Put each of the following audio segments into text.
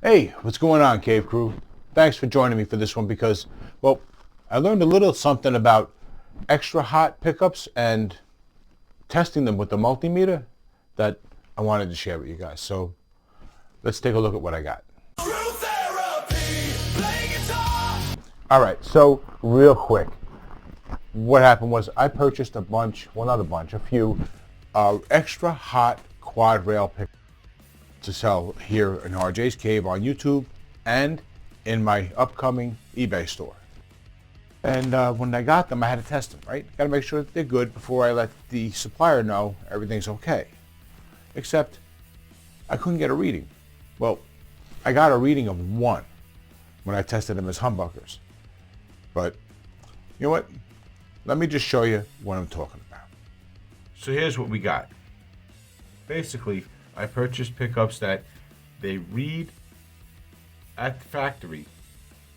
Hey, what's going on, Cave Crew? Thanks for joining me for this one because, well, I learned a little something about extra hot pickups and testing them with the multimeter that I wanted to share with you guys. So let's take a look at what I got. All right, so real quick, what happened was I purchased a bunch, well not a bunch, a few extra hot quad rail pickups to sell here in RJ's Cave on YouTube and in my upcoming eBay store. And when I got them, I had to test them, right? Got to make sure that they're good before I let the supplier know everything's okay. Except I couldn't get a reading. Well, I got a reading of 1 when I tested them as humbuckers. But you know what? Let me just show you what I'm talking about. So here's what we got. Basically, I purchased pickups that they read at the factory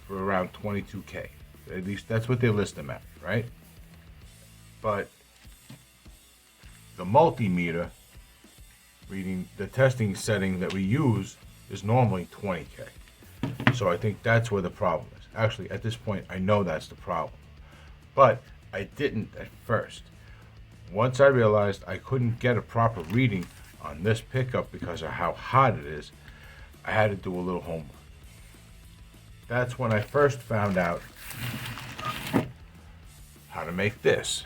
for around 22K. At least that's what they list them at, right? But the multimeter reading, the testing setting that we use is normally 20K. So I think that's where the problem is. Actually, at this point, I know that's the problem. But I didn't at first. Once I realized I couldn't get a proper reading on this pickup because of how hot it is, I had to do a little homework. That's when I first found out how to make this.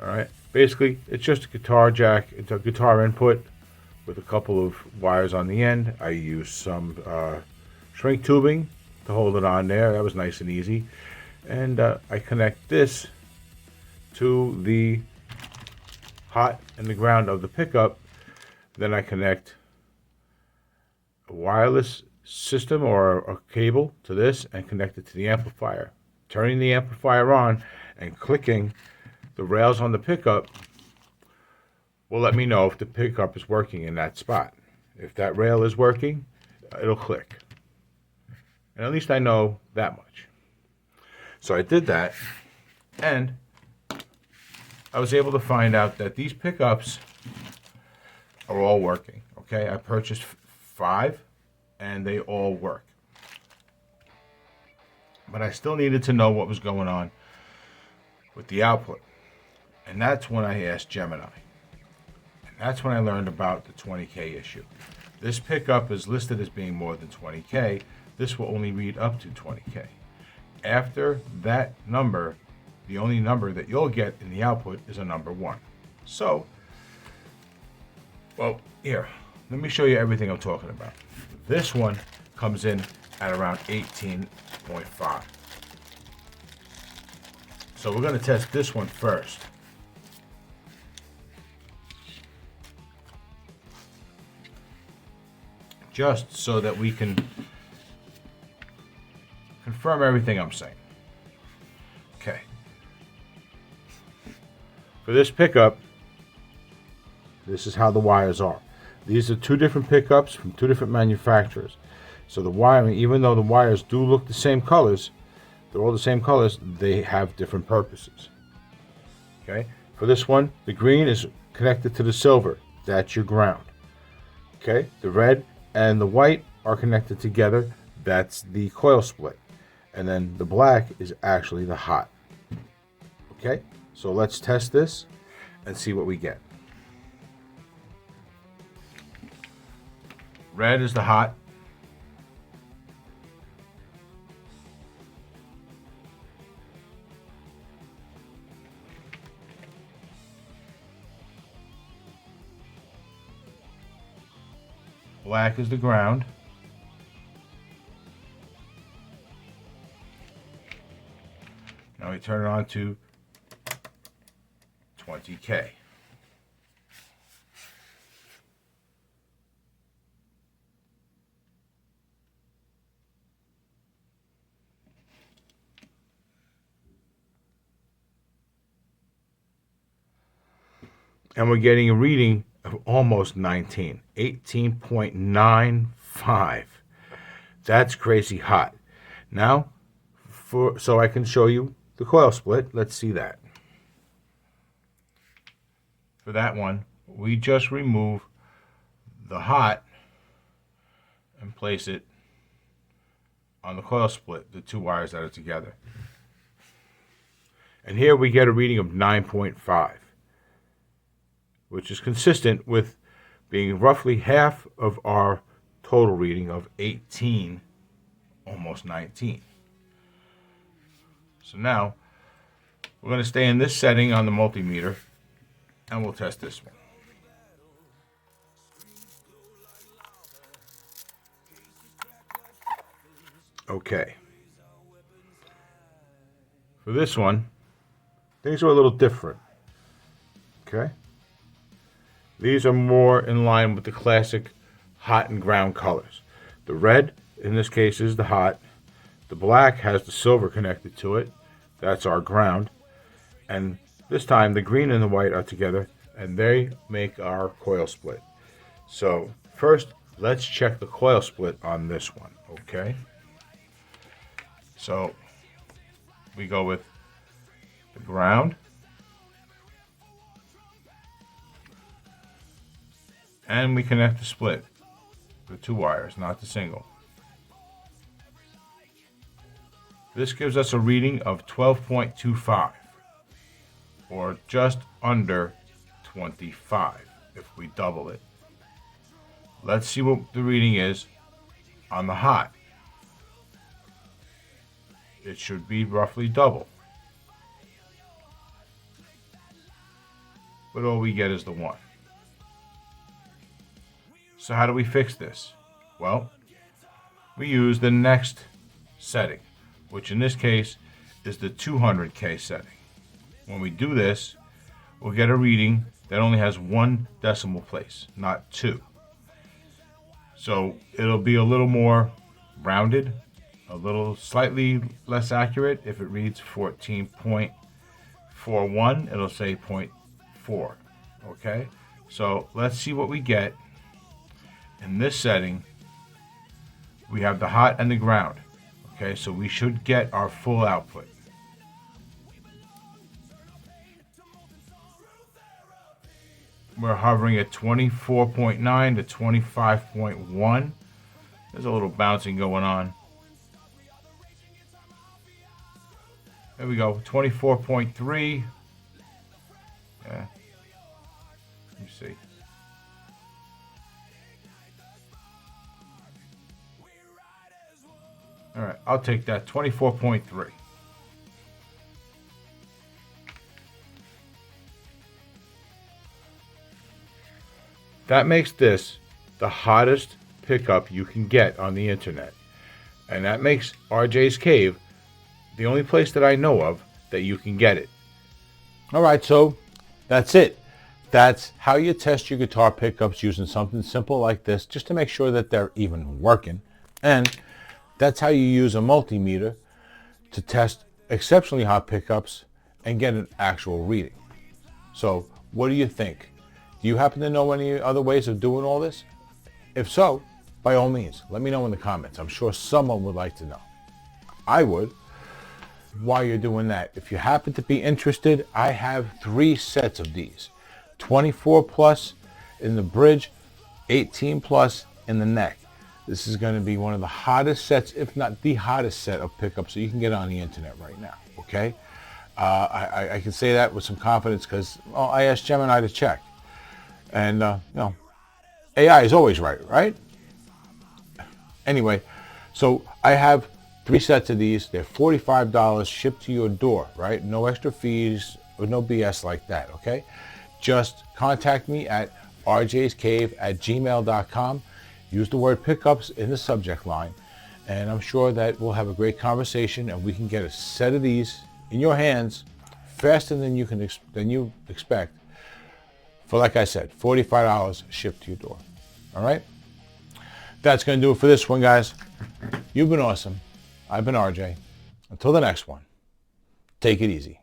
Alright, basically it's just a guitar jack, it's a guitar input with a couple of wires on the end. I used some shrink tubing to hold it on there. That was nice and easy. And I connect this to the hot and the ground of the pickup. Then I connect a wireless system or a cable to this and connect it to the amplifier. Turning the amplifier on and clicking the rails on the pickup will let me know if the pickup is working in that spot. If that rail is working, it'll click. And at least I know that much. So I did that, and I was able to find out that these pickups are all working. Okay, I purchased 5 and they all work. But I still needed to know what was going on with the output. And that's when I asked Gemini. And that's when I learned about the 20K issue. This pickup is listed as being more than 20K. This will only read up to 20K. After that number, the only number that you'll get in the output is a number 1. So, well, here, let me show you everything I'm talking about. This one comes in at around 18.5. So we're going to test this one first. Just so that we can confirm everything I'm saying. Okay. For this pickup, this is how the wires are. These are 2 different pickups from 2 different manufacturers. So the wiring, even though the wires do look the same colors, they're all the same colors, they have different purposes. Okay. For this one, the green is connected to the silver. That's your ground. Okay. The red and the white are connected together. That's the coil split. And then the black is actually the hot. Okay. So let's test this and see what we get. Red is the hot. Black is the ground. Now we turn it on to 20K. And we're getting a reading of almost 19, 18.95. That's crazy hot. Now, so I can show you the coil split. Let's see that. For that one, we just remove the hot and place it on the coil split, the two wires that are together. And here we get a reading of 9.5, which is consistent with being roughly half of our total reading of 18, almost 19. So now we're going to stay in this setting on the multimeter and we'll test this one. Okay. For this one, things are a little different. Okay. These are more in line with the classic hot and ground colors. The red, in this case, is the hot. The black has the silver connected to it. That's our ground. And this time, the green and the white are together, and they make our coil split. So first, let's check the coil split on this one, okay? So we go with the ground, and we connect the split with 2 wires, not the single. This gives us a reading of 12.25, or just under 25 if we double it. Let's see what the reading is on the hot. It should be roughly double, but all we get is the 1. So how do we fix this? Well, we use the next setting, which in this case is the 200K setting. When we do this, we'll get a reading that only has 1 decimal place, not 2. So it'll be a little more rounded, a little slightly less accurate. If it reads 14.41, it'll say 0.4. Okay, so let's see what we get. In this setting, we have the hot and the ground. Okay, so we should get our full output. We're hovering at 24.9 to 25.1. There's a little bouncing going on. There we go, 24.3. Yeah. Let me see. All right, I'll take that, 24.3. That makes this the hottest pickup you can get on the internet. And that makes RJ's Cave the only place that I know of that you can get it. All right, so that's it. That's how you test your guitar pickups using something simple like this, just to make sure that they're even working. And that's how you use a multimeter to test exceptionally hot pickups and get an actual reading. So what do you think? Do you happen to know any other ways of doing all this? If so, by all means, let me know in the comments. I'm sure someone would like to know. I would. While you're doing that, if you happen to be interested, I have 3 sets of these. 24 plus in the bridge, 18 plus in the neck. This is going to be one of the hottest sets, if not the hottest set of pickups that you can get on the internet right now, okay? I can say that with some confidence because I asked Gemini to check. And, you know, AI is always right, right? Anyway, so I have 3 sets of these. They're $45 shipped to your door, right? No extra fees or no BS like that, okay? Just contact me at rjscave@gmail.com. Use the word pickups in the subject line, and I'm sure that we'll have a great conversation and we can get a set of these in your hands faster than you expect for, like I said, $45 shipped to your door. All right? That's going to do it for this one, guys. You've been awesome. I've been RJ. Until the next one, take it easy.